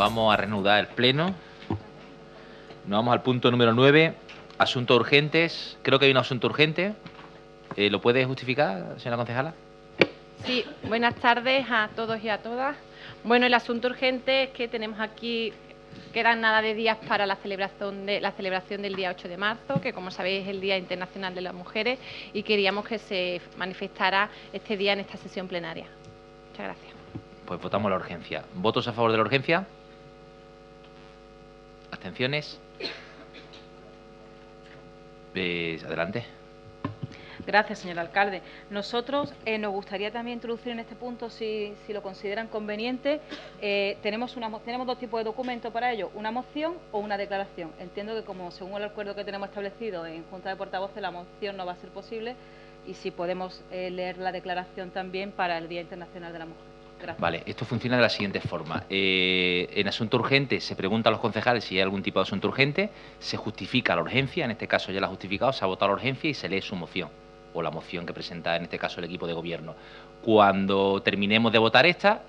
Vamos a reanudar el pleno. Nos vamos al punto número 9, asuntos urgentes. Creo que hay un asunto urgente. ¿Lo puede justificar, señora concejala? Sí, buenas tardes a todos y a todas. Bueno, el asunto urgente es que tenemos aquí, quedan nada de días para la celebración del día 8 de marzo, que como sabéis es el Día Internacional de las Mujeres, y queríamos que se manifestara este día en esta sesión plenaria. Muchas gracias. Pues votamos la urgencia. ¿Votos a favor de la urgencia? ¿Abstenciones? Adelante. Gracias, señor alcalde. Nosotros nos gustaría también introducir en este punto, si lo consideran conveniente, tenemos dos tipos de documentos para ello, una moción o una declaración. Entiendo que, como según el acuerdo que tenemos establecido en Junta de Portavoces, la moción no va a ser posible, y si podemos leer la declaración también para el Día Internacional de la Mujer. Gracias. Vale, esto funciona de la siguiente forma. En asunto urgente se pregunta a los concejales si hay algún tipo de asunto urgente, se justifica la urgencia, en este caso ya la ha justificado, se ha votado la urgencia y se lee su moción, o la moción que presenta en este caso el equipo de gobierno. Cuando terminemos de votar esta,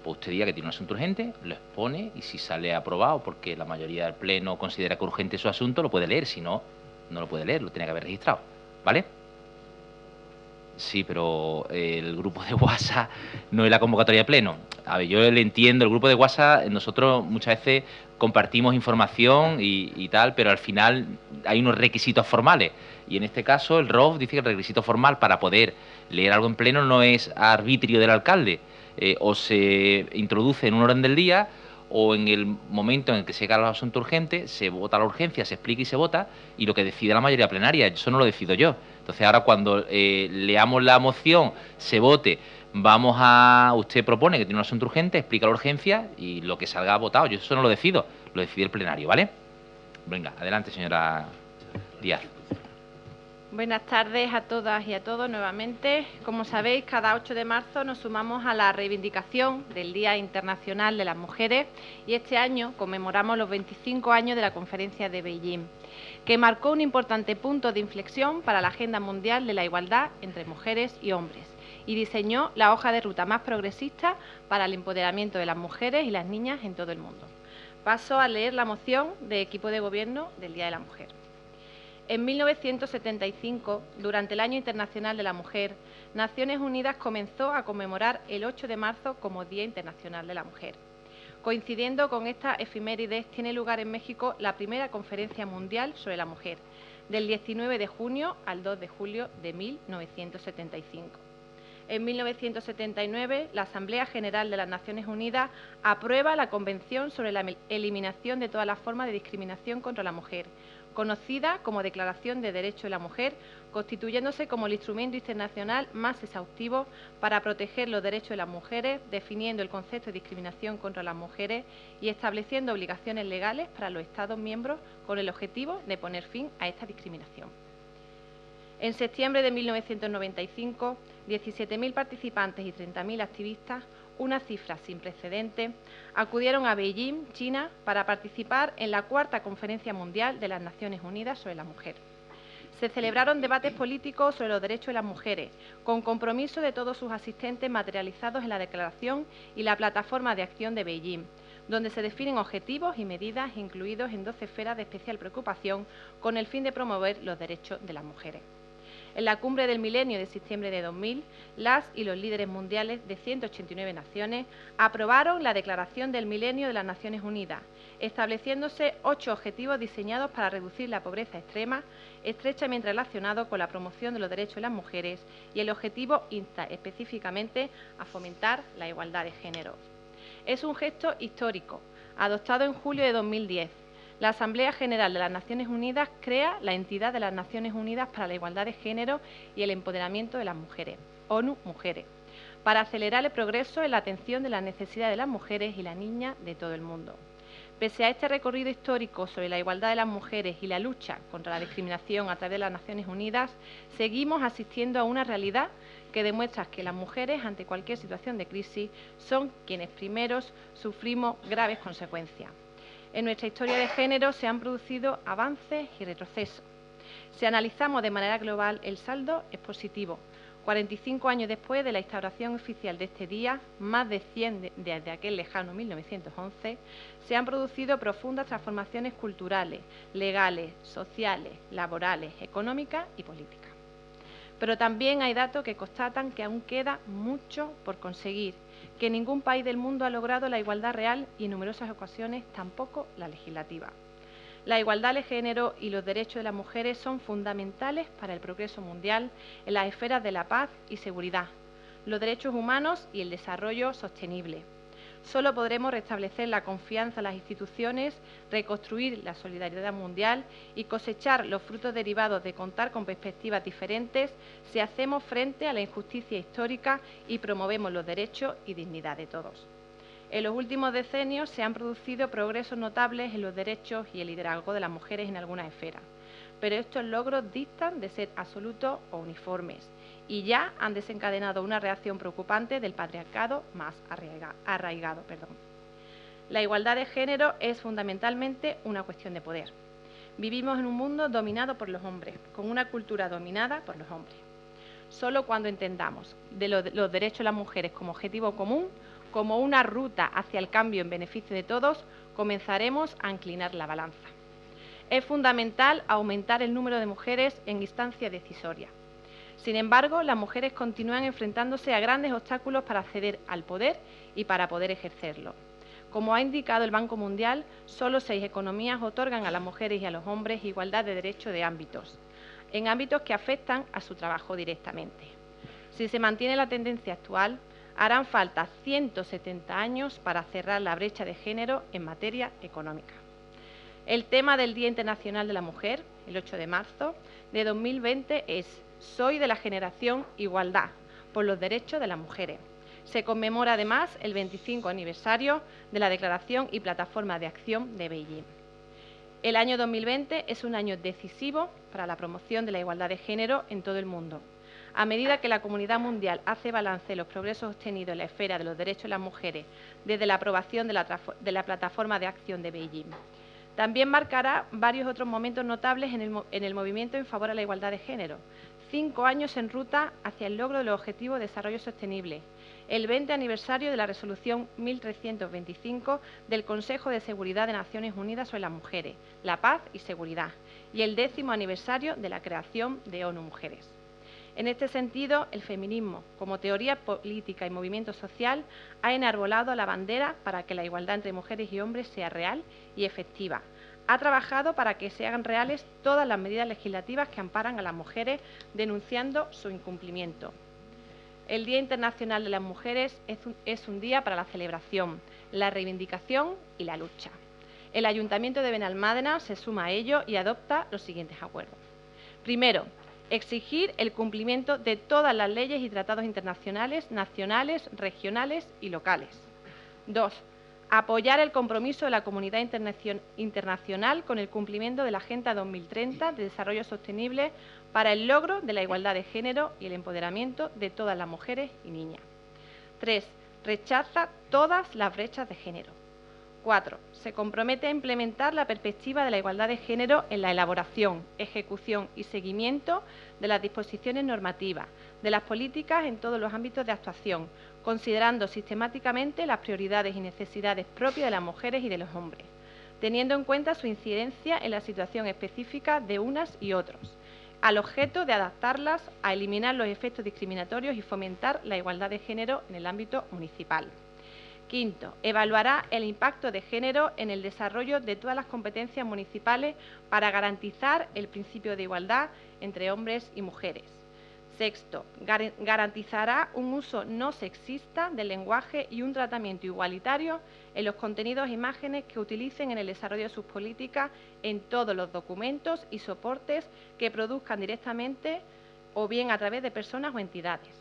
pues usted diga que tiene un asunto urgente, lo expone y si sale aprobado, porque la mayoría del pleno considera que urgente es su asunto, lo puede leer, si no, no lo puede leer, lo tiene que haber registrado, ¿vale? Sí, pero el grupo de WhatsApp no es la convocatoria de pleno. A ver, yo le entiendo, el grupo de WhatsApp, nosotros muchas veces compartimos información y tal, pero al final hay unos requisitos formales. Y en este caso el ROF dice que el requisito formal para poder leer algo en pleno no es arbitrio del alcalde. O se introduce en un orden del día o en el momento en el que se llega al asunto urgente, se vota la urgencia, se explica y se vota, y lo que decide la mayoría plenaria, eso no lo decido yo. Entonces ahora cuando leamos la moción, se vote, usted propone que tiene un asunto urgente, explica la urgencia y lo que salga votado. Yo eso no lo decido, lo decide el plenario, ¿vale? Venga, adelante, señora Díaz. Buenas tardes a todas y a todos nuevamente. Como sabéis, cada 8 de marzo nos sumamos a la reivindicación del Día Internacional de las Mujeres y este año conmemoramos los 25 años de la Conferencia de Beijing, que marcó un importante punto de inflexión para la agenda mundial de la igualdad entre mujeres y hombres y diseñó la hoja de ruta más progresista para el empoderamiento de las mujeres y las niñas en todo el mundo. Paso a leer la moción de equipo de gobierno del Día de la Mujer. En 1975, durante el Año Internacional de la Mujer, Naciones Unidas comenzó a conmemorar el 8 de marzo como Día Internacional de la Mujer. Coincidiendo con esta efemérides, tiene lugar en México la primera Conferencia Mundial sobre la Mujer, del 19 de junio al 2 de julio de 1975. En 1979, la Asamblea General de las Naciones Unidas aprueba la Convención sobre la eliminación de todas las formas de discriminación contra la mujer, conocida como Declaración de Derechos de la Mujer, constituyéndose como el instrumento internacional más exhaustivo para proteger los derechos de las mujeres, definiendo el concepto de discriminación contra las mujeres y estableciendo obligaciones legales para los Estados miembros con el objetivo de poner fin a esta discriminación. En septiembre de 1995, 17.000 participantes y 30.000 activistas, una cifra sin precedentes, acudieron a Beijing, China, para participar en la cuarta Conferencia Mundial de las Naciones Unidas sobre la Mujer. Se celebraron debates políticos sobre los derechos de las mujeres, con compromiso de todos sus asistentes materializados en la Declaración y la Plataforma de Acción de Beijing, donde se definen objetivos y medidas incluidos en 12 esferas de especial preocupación con el fin de promover los derechos de las mujeres. En la Cumbre del Milenio de septiembre de 2000, las y los líderes mundiales de 189 naciones aprobaron la Declaración del Milenio de las Naciones Unidas, estableciéndose 8 objetivos diseñados para reducir la pobreza extrema, estrechamente relacionados con la promoción de los derechos de las mujeres, y el objetivo insta específicamente a fomentar la igualdad de género. Es un gesto histórico, adoptado en julio de 2010. La Asamblea General de las Naciones Unidas crea la entidad de las Naciones Unidas para la Igualdad de Género y el Empoderamiento de las Mujeres, ONU Mujeres, para acelerar el progreso en la atención de las necesidades de las mujeres y las niñas de todo el mundo. Pese a este recorrido histórico sobre la igualdad de las mujeres y la lucha contra la discriminación a través de las Naciones Unidas, seguimos asistiendo a una realidad que demuestra que las mujeres, ante cualquier situación de crisis, son quienes primeros sufrimos graves consecuencias. En nuestra historia de género se han producido avances y retrocesos. Si analizamos de manera global, el saldo es positivo. 45 años después de la instauración oficial de este día, más de 100 desde aquel lejano 1911, se han producido profundas transformaciones culturales, legales, sociales, laborales, económicas y políticas. Pero también hay datos que constatan que aún queda mucho por conseguir, que ningún país del mundo ha logrado la igualdad real y en numerosas ocasiones tampoco la legislativa. La igualdad de género y los derechos de las mujeres son fundamentales para el progreso mundial en las esferas de la paz y seguridad, los derechos humanos y el desarrollo sostenible. Solo podremos restablecer la confianza en las instituciones, reconstruir la solidaridad mundial y cosechar los frutos derivados de contar con perspectivas diferentes si hacemos frente a la injusticia histórica y promovemos los derechos y dignidad de todos. En los últimos decenios se han producido progresos notables en los derechos y el liderazgo de las mujeres en algunas esferas, pero estos logros distan de ser absolutos o uniformes y ya han desencadenado una reacción preocupante del patriarcado más arraigado. La igualdad de género es fundamentalmente una cuestión de poder. Vivimos en un mundo dominado por los hombres, con una cultura dominada por los hombres. Solo cuando entendamos los derechos de las mujeres como objetivo común, como una ruta hacia el cambio en beneficio de todos, comenzaremos a inclinar la balanza. Es fundamental aumentar el número de mujeres en instancias decisorias. Sin embargo, las mujeres continúan enfrentándose a grandes obstáculos para acceder al poder y para poder ejercerlo. Como ha indicado el Banco Mundial, solo 6 economías otorgan a las mujeres y a los hombres igualdad de derechos en ámbitos que afectan a su trabajo directamente. Si se mantiene la tendencia actual, harán falta 170 años para cerrar la brecha de género en materia económica. El tema del Día Internacional de la Mujer, el 8 de marzo de 2020, es Soy de la generación Igualdad por los derechos de las mujeres. Se conmemora además el 25 aniversario de la Declaración y Plataforma de Acción de Beijing. El año 2020 es un año decisivo para la promoción de la igualdad de género en todo el mundo. A medida que la comunidad mundial hace balance de los progresos obtenidos en la esfera de los derechos de las mujeres desde la aprobación de la Plataforma de Acción de Beijing. También marcará varios otros momentos notables en el movimiento en favor de la igualdad de género. 5 años en ruta hacia el logro de los Objetivos de Desarrollo Sostenible, el 20 aniversario de la Resolución 1325 del Consejo de Seguridad de Naciones Unidas sobre las Mujeres, la Paz y Seguridad, y el 10º aniversario de la creación de ONU Mujeres. En este sentido, el feminismo, como teoría política y movimiento social, ha enarbolado la bandera para que la igualdad entre mujeres y hombres sea real y efectiva. Ha trabajado para que se hagan reales todas las medidas legislativas que amparan a las mujeres, denunciando su incumplimiento. El Día Internacional de las Mujeres es un día para la celebración, la reivindicación y la lucha. El Ayuntamiento de Benalmádena se suma a ello y adopta los siguientes acuerdos. Primero, exigir el cumplimiento de todas las leyes y tratados internacionales, nacionales, regionales y locales. 2. Apoyar el compromiso de la comunidad internacional con el cumplimiento de la Agenda 2030 de Desarrollo Sostenible para el logro de la igualdad de género y el empoderamiento de todas las mujeres y niñas. 3. Rechaza todas las brechas de género. 4. Se compromete a implementar la perspectiva de la igualdad de género en la elaboración, ejecución y seguimiento de las disposiciones normativas, de las políticas en todos los ámbitos de actuación, considerando sistemáticamente las prioridades y necesidades propias de las mujeres y de los hombres, teniendo en cuenta su incidencia en la situación específica de unas y otros, al objeto de adaptarlas a eliminar los efectos discriminatorios y fomentar la igualdad de género en el ámbito municipal. Quinto, evaluará el impacto de género en el desarrollo de todas las competencias municipales para garantizar el principio de igualdad entre hombres y mujeres. Sexto, garantizará un uso no sexista del lenguaje y un tratamiento igualitario en los contenidos e imágenes que utilicen en el desarrollo de sus políticas en todos los documentos y soportes que produzcan directamente o bien a través de personas o entidades.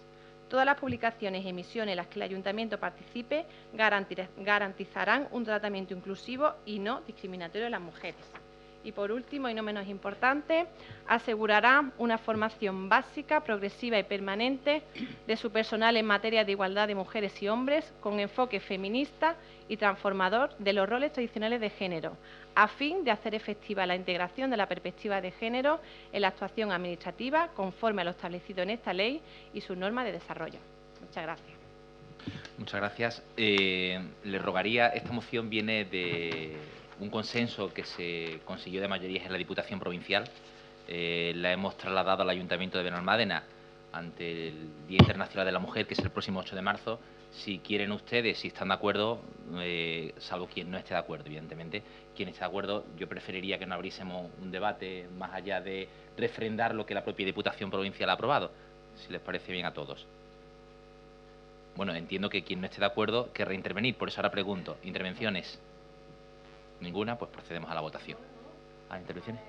Todas las publicaciones y emisiones en las que el Ayuntamiento participe garantizarán un tratamiento inclusivo y no discriminatorio de las mujeres. Y por último, y no menos importante, asegurará una formación básica, progresiva y permanente de su personal en materia de igualdad de mujeres y hombres, con enfoque feminista y transformador de los roles tradicionales de género, a fin de hacer efectiva la integración de la perspectiva de género en la actuación administrativa, conforme a lo establecido en esta ley y sus normas de desarrollo. Muchas gracias. Muchas gracias. Le rogaría, esta moción viene de un consenso que se consiguió de mayorías en la Diputación Provincial. La hemos trasladado al Ayuntamiento de Benalmádena ante el Día Internacional de la Mujer, que es el próximo 8 de marzo. Si quieren ustedes, si están de acuerdo, salvo quien no esté de acuerdo, evidentemente, quien esté de acuerdo, yo preferiría que no abriésemos un debate más allá de refrendar lo que la propia Diputación Provincial ha aprobado, si les parece bien a todos. Bueno, entiendo que quien no esté de acuerdo querrá intervenir, por eso ahora pregunto, ¿intervenciones? ¿Ninguna? Pues procedemos a la votación. ¿Hay intervenciones?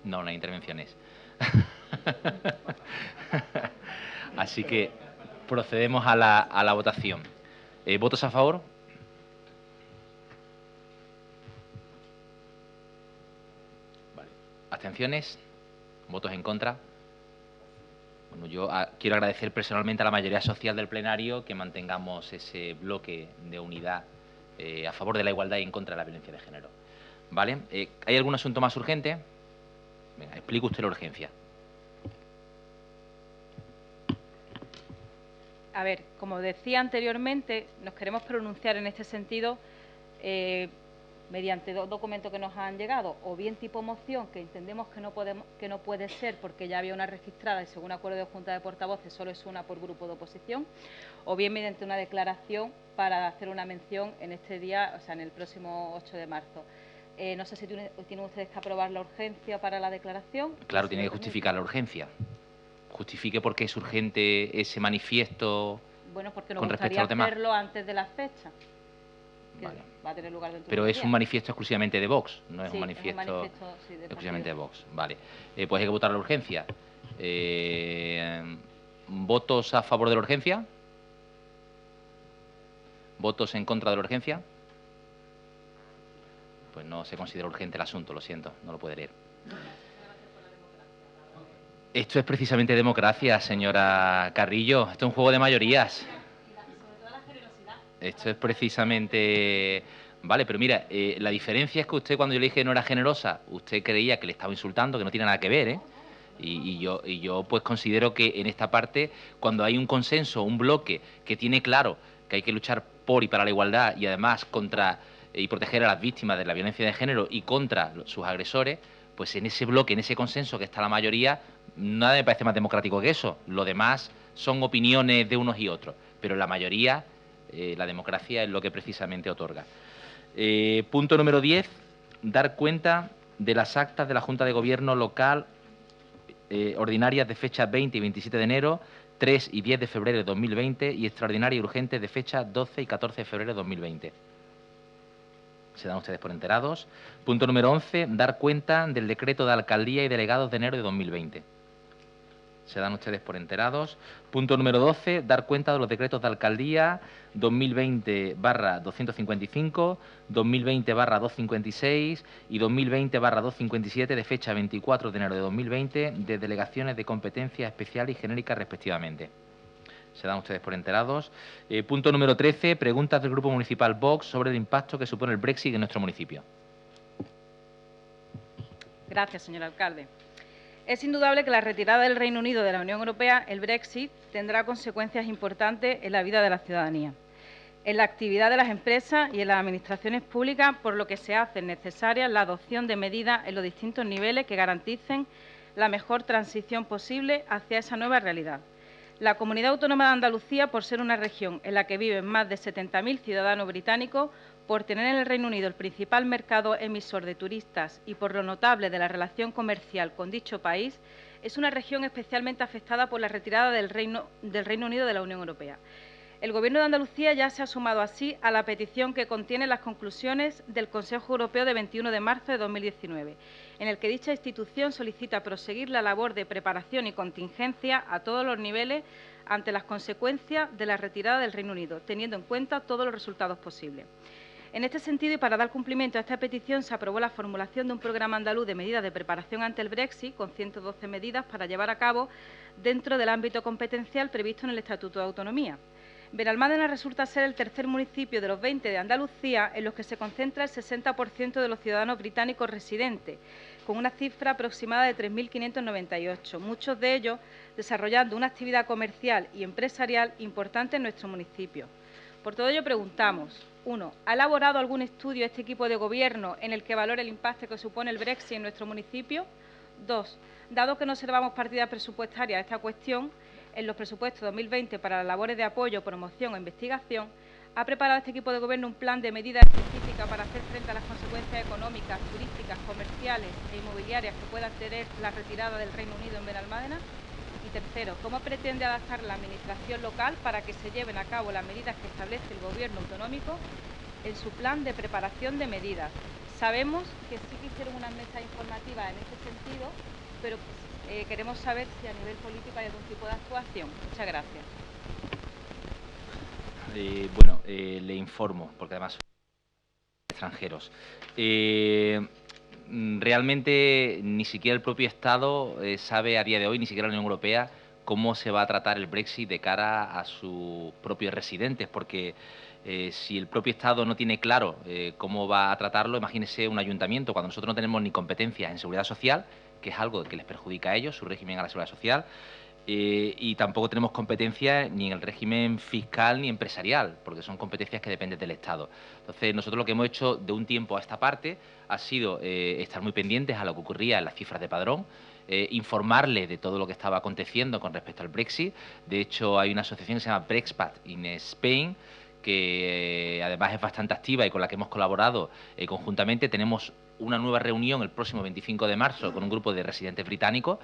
No, no hay intervenciones. Así que procedemos a la votación. ¿Votos a favor? Vale. ¿Abstenciones? ¿Votos en contra? Bueno, yo quiero agradecer personalmente a la mayoría social del plenario que mantengamos ese bloque de unidad a favor de la igualdad y en contra de la violencia de género. ¿Vale? ¿Hay algún asunto más urgente? Venga, explique usted la urgencia. A ver, como decía anteriormente, nos queremos pronunciar en este sentido mediante dos documentos que nos han llegado, o bien tipo moción, que entendemos que no puede ser porque ya había una registrada y según acuerdo de Junta de Portavoces solo es una por grupo de oposición, o bien mediante una declaración para hacer una mención en este día, o sea, en el próximo 8 de marzo. No sé si tienen ustedes que aprobar la urgencia para la declaración. Claro, tiene que justificar la urgencia. Justifique por qué es urgente ese manifiesto. Bueno, porque nos gustaría hacerlo antes de la fecha. Vale. Va a tener lugar dentro Pero de es un manifiesto exclusivamente de Vox, no es sí, un manifiesto sí, exclusivamente de Vox. Vale. Pues hay que votar la urgencia. ¿Votos a favor de la urgencia? ¿Votos en contra de la urgencia? Pues no se considera urgente el asunto, lo siento, no lo puede leer. Esto es precisamente democracia, señora Carrillo. Esto es un juego de mayorías. Esto es precisamente... Vale, pero mira, la diferencia es que usted cuando yo le dije que no era generosa, usted creía que le estaba insultando, que no tiene nada que ver, ¿eh? Y yo pues considero que en esta parte, cuando hay un consenso, un bloque que tiene claro que hay que luchar por y para la igualdad y además contra y proteger a las víctimas de la violencia de género y contra sus agresores, pues en ese bloque, en ese consenso que está la mayoría, nada me parece más democrático que eso. Lo demás son opiniones de unos y otros, pero la mayoría, la democracia es lo que precisamente otorga. Punto número 10, dar cuenta de las actas de la Junta de Gobierno local ordinarias de fecha 20 y 27 de enero, 3 y 10 de febrero de 2020 y extraordinarias y urgentes de fecha 12 y 14 de febrero de 2020. Se dan ustedes por enterados. Punto número 11, dar cuenta del decreto de alcaldía y delegados de enero de 2020. Se dan ustedes por enterados. Punto número 12, dar cuenta de los decretos de alcaldía 2020/255, 2020/256 y 2020/257 de fecha 24 de enero de 2020 de delegaciones de competencia especial y genérica respectivamente. Se dan ustedes por enterados. Punto número 13, preguntas del Grupo Municipal Vox sobre el impacto que supone el Brexit en nuestro municipio. Gracias, señor alcalde. Es indudable que la retirada del Reino Unido de la Unión Europea, el Brexit, tendrá consecuencias importantes en la vida de la ciudadanía, en la actividad de las empresas y en las administraciones públicas, por lo que se hace necesaria la adopción de medidas en los distintos niveles que garanticen la mejor transición posible hacia esa nueva realidad. La Comunidad Autónoma de Andalucía, por ser una región en la que viven más de 70.000 ciudadanos británicos, por tener en el Reino Unido el principal mercado emisor de turistas y por lo notable de la relación comercial con dicho país, es una región especialmente afectada por la retirada del Reino Unido de la Unión Europea. El Gobierno de Andalucía ya se ha sumado así a la petición que contiene las conclusiones del Consejo Europeo de 21 de marzo de 2019, en el que dicha institución solicita proseguir la labor de preparación y contingencia a todos los niveles ante las consecuencias de la retirada del Reino Unido, teniendo en cuenta todos los resultados posibles. En este sentido, y para dar cumplimiento a esta petición, se aprobó la formulación de un programa andaluz de medidas de preparación ante el Brexit, con 112 medidas para llevar a cabo dentro del ámbito competencial previsto en el Estatuto de Autonomía. Benalmádena resulta ser el tercer municipio de los 20 de Andalucía en los que se concentra el 60% de los ciudadanos británicos residentes, con una cifra aproximada de 3.598, muchos de ellos desarrollando una actividad comercial y empresarial importante en nuestro municipio. Por todo ello preguntamos, 1. ¿Ha elaborado algún estudio este equipo de gobierno en el que valore el impacto que supone el Brexit en nuestro municipio? 2. Dado que no observamos partidas presupuestarias a esta cuestión, en los presupuestos 2020 para las labores de apoyo, promoción o investigación, ¿ha preparado este equipo de gobierno un plan de medidas específicas para hacer frente a las consecuencias económicas, turísticas, comerciales e inmobiliarias que pueda tener la retirada del Reino Unido en Benalmádena? Y tercero, ¿cómo pretende adaptar la Administración local para que se lleven a cabo las medidas que establece el Gobierno autonómico en su plan de preparación de medidas? Sabemos que sí que hicieron unas mesas informativas en este sentido, pero queremos saber si a nivel político hay algún tipo de actuación. Muchas gracias. Le informo, porque además son extranjeros. Realmente ni siquiera el propio Estado sabe a día de hoy, ni siquiera la Unión Europea, cómo se va a tratar el Brexit de cara a sus propios residentes, porque si el propio Estado no tiene claro cómo va a tratarlo, imagínese un ayuntamiento, cuando nosotros no tenemos ni competencias en seguridad social, que es algo que les perjudica a ellos, su régimen a la seguridad social, y tampoco tenemos competencia ni en el régimen fiscal ni empresarial, porque son competencias que dependen del Estado. Entonces, nosotros lo que hemos hecho de un tiempo a esta parte ha sido estar muy pendientes a lo que ocurría en las cifras de padrón, informarle de todo lo que estaba aconteciendo con respecto al Brexit. De hecho, hay una asociación que se llama Brexpat in Spain, que además es bastante activa y con la que hemos colaborado conjuntamente. Tenemos una nueva reunión el próximo 25 de marzo con un grupo de residentes británicos,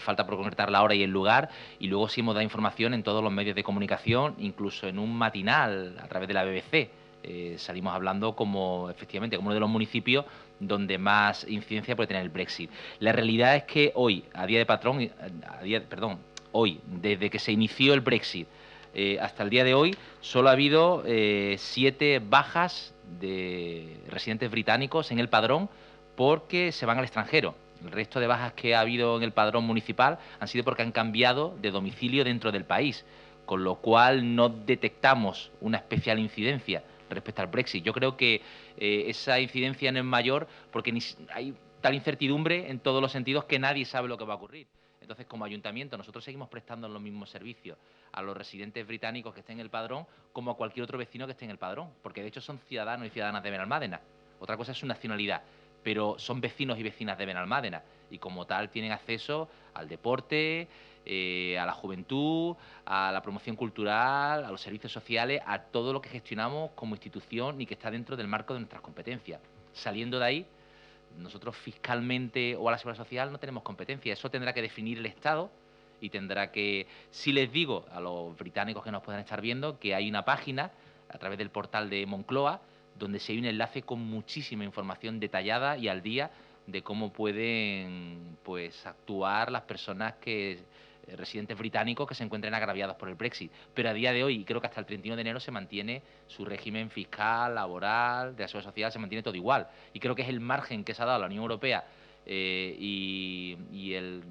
falta por concretar la hora y el lugar, y luego sí hemos dado información en todos los medios de comunicación, incluso en un matinal a través de la BBC. Salimos hablando como, efectivamente, como uno de los municipios donde más incidencia puede tener el Brexit. La realidad es que hoy, hoy, desde que se inició el Brexit hasta el día de hoy, solo ha habido 7 bajas de residentes británicos en el padrón porque se van al extranjero. El resto de bajas que ha habido en el padrón municipal han sido porque han cambiado de domicilio dentro del país, con lo cual no detectamos una especial incidencia respecto al Brexit. Yo creo que esa incidencia no es mayor porque hay tal incertidumbre en todos los sentidos que nadie sabe lo que va a ocurrir. Entonces, como ayuntamiento, nosotros seguimos prestando los mismos servicios a los residentes británicos que estén en el padrón como a cualquier otro vecino que esté en el padrón, porque de hecho son ciudadanos y ciudadanas de Benalmádena. Otra cosa es su nacionalidad, pero son vecinos y vecinas de Benalmádena y como tal tienen acceso al deporte, a la juventud, a la promoción cultural, a los servicios sociales, a todo lo que gestionamos como institución y que está dentro del marco de nuestras competencias. Saliendo de ahí, nosotros fiscalmente o a la seguridad social no tenemos competencia, eso tendrá que definir el Estado y tendrá que, si les digo a los británicos que nos puedan estar viendo, que hay una página a través del portal de Moncloa donde se hay un enlace con muchísima información detallada y al día de cómo pueden actuar las personas residentes británicos que se encuentren agraviados por el Brexit. Pero a día de hoy, y creo que hasta el 31 de enero, se mantiene su régimen fiscal, laboral, de la seguridad social, se mantiene todo igual. Y creo que es el margen que se ha dado a la Unión Europea y el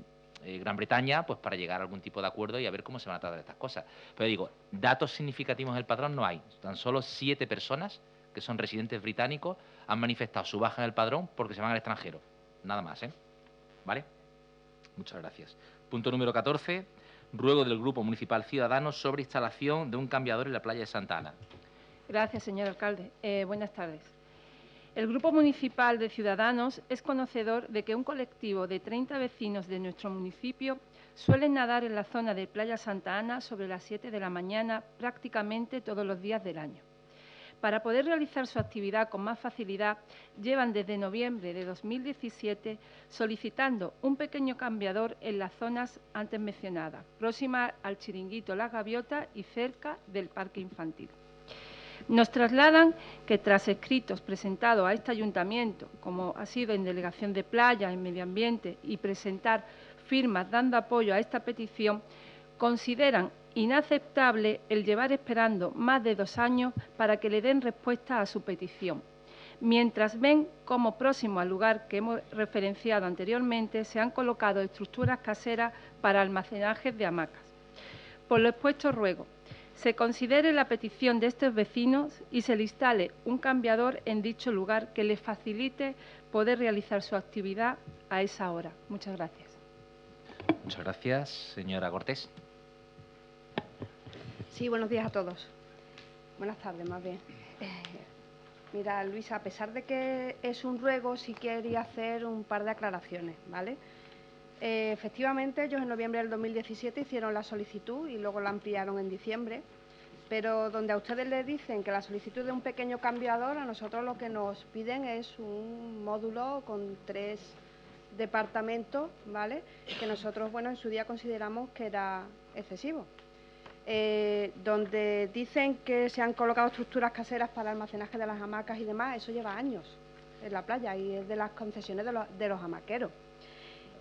Gran Bretaña pues para llegar a algún tipo de acuerdo y a ver cómo se van a tratar estas cosas. Pero digo, datos significativos en el padrón no hay. Tan solo 7 personas que son residentes británicos han manifestado su baja en el padrón porque se van al extranjero. Nada más, ¿eh? ¿Vale? Muchas gracias. Punto número 14. Ruego del Grupo Municipal Ciudadanos sobre instalación de un cambiador en la playa de Santa Ana. Gracias, señor alcalde. Buenas tardes. El Grupo Municipal de Ciudadanos es conocedor de que un colectivo de 30 vecinos de nuestro municipio suelen nadar en la zona de Playa Santa Ana sobre las 7 de la mañana prácticamente todos los días del año. Para poder realizar su actividad con más facilidad, llevan desde noviembre de 2017 solicitando un pequeño cambiador en las zonas antes mencionadas, próximas al Chiringuito Las Gaviotas y cerca del parque infantil. Nos trasladan que tras escritos presentados a este ayuntamiento, como ha sido en Delegación de Playa, en Medio Ambiente, y presentar firmas dando apoyo a esta petición, consideran inaceptable el llevar esperando más de 2 años para que le den respuesta a su petición, mientras ven cómo próximo al lugar que hemos referenciado anteriormente se han colocado estructuras caseras para almacenaje de hamacas. Por lo expuesto, ruego se considere la petición de estos vecinos y se le instale un cambiador en dicho lugar que les facilite poder realizar su actividad a esa hora. Muchas gracias. Muchas gracias. Señora Cortés. Sí, buenos días a todos. Buenas tardes, más bien. Mira, Luisa, a pesar de que es un ruego, sí quería hacer un par de aclaraciones, ¿vale? Efectivamente, ellos en noviembre del 2017 hicieron la solicitud y luego la ampliaron en diciembre, pero donde a ustedes les dicen que la solicitud de un pequeño cambiador, a nosotros lo que nos piden es un módulo con 3 departamentos, ¿vale? Que nosotros, bueno, en su día consideramos que era excesivo. Donde dicen que se han colocado estructuras caseras para almacenaje de las hamacas y demás, eso lleva años en la playa y es de las concesiones de los hamaqueros.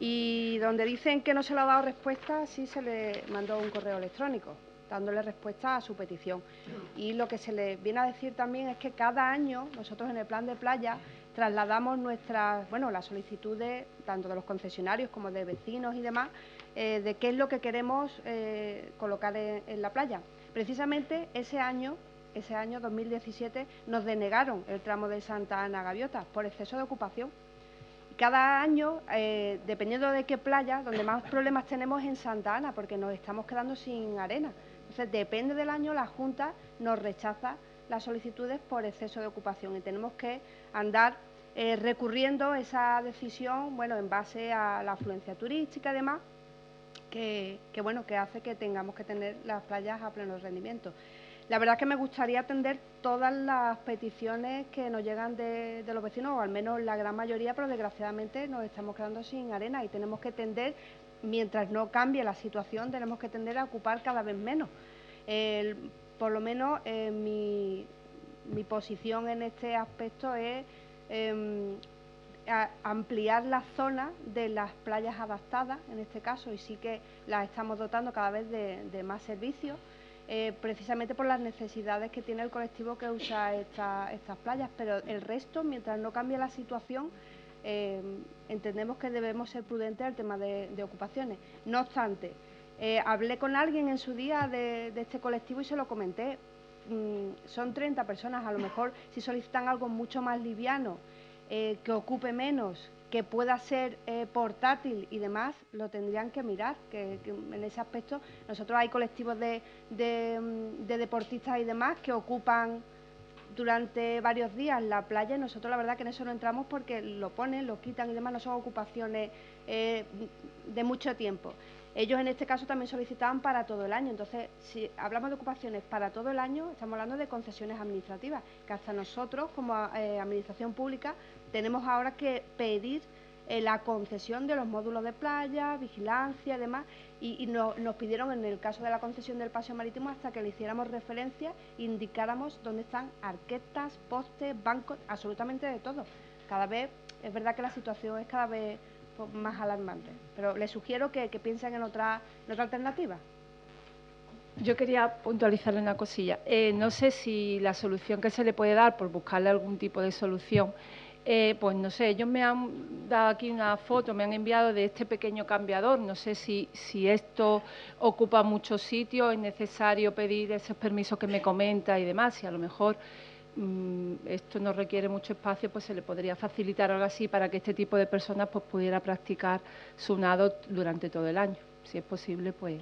Y donde dicen que no se le ha dado respuesta, sí se le mandó un correo electrónico dándole respuesta a su petición. Y lo que se le viene a decir también es que cada año nosotros en el plan de playa trasladamos las solicitudes tanto de los concesionarios como de vecinos y demás, de qué es lo que queremos colocar en la playa. Precisamente ese año 2017, nos denegaron el tramo de Santa Ana a Gaviotas por exceso de ocupación. Cada año, dependiendo de qué playa, donde más problemas tenemos es en Santa Ana, porque nos estamos quedando sin arena. Entonces, depende del año, la Junta nos rechaza las solicitudes por exceso de ocupación y tenemos que andar recurriendo esa decisión, bueno, en base a la afluencia turística y demás, que hace que tengamos que tener las playas a pleno rendimiento. La verdad es que me gustaría atender todas las peticiones que nos llegan de los vecinos, o al menos la gran mayoría, pero desgraciadamente nos estamos quedando sin arena y tenemos que tender, mientras no cambie la situación, tenemos que tender a ocupar cada vez menos. Por lo menos mi posición en este aspecto es ampliar la zona de las playas adaptadas, en este caso, y sí que las estamos dotando cada vez de más servicios, precisamente por las necesidades que tiene el colectivo que usa estas playas, pero el resto, mientras no cambie la situación, entendemos que debemos ser prudentes al tema de ocupaciones. No obstante, hablé con alguien en su día de este colectivo y se lo comenté. Son 30 personas, a lo mejor si solicitan algo mucho más liviano, que ocupe menos, que pueda ser portátil y demás, lo tendrían que mirar, que en ese aspecto nosotros hay colectivos de deportistas y demás que ocupan durante varios días la playa y nosotros la verdad que en eso no entramos porque lo ponen, lo quitan y demás, no son ocupaciones de mucho tiempo. Ellos en este caso también solicitaban para todo el año, entonces si hablamos de ocupaciones para todo el año, estamos hablando de concesiones administrativas, que hasta nosotros como administración pública tenemos ahora que pedir la concesión de los módulos de playa, vigilancia y demás, y nos pidieron en el caso de la concesión del paseo marítimo hasta que le hiciéramos referencia e indicáramos dónde están arquetas, postes, bancos, absolutamente de todo. Cada vez, es verdad que la situación es cada vez más alarmante, pero les sugiero que piensen en otra alternativa. Yo quería puntualizarle una cosilla. No sé si la solución que se le puede dar, por buscarle algún tipo de solución, pues no sé, ellos me han dado aquí una foto, me han enviado de este pequeño cambiador. No sé si esto ocupa mucho sitio, es necesario pedir esos permisos que me comenta y demás, si a lo mejor esto no requiere mucho espacio, pues se le podría facilitar algo así para que este tipo de personas pues pudiera practicar su nado durante todo el año. Si es posible, pues...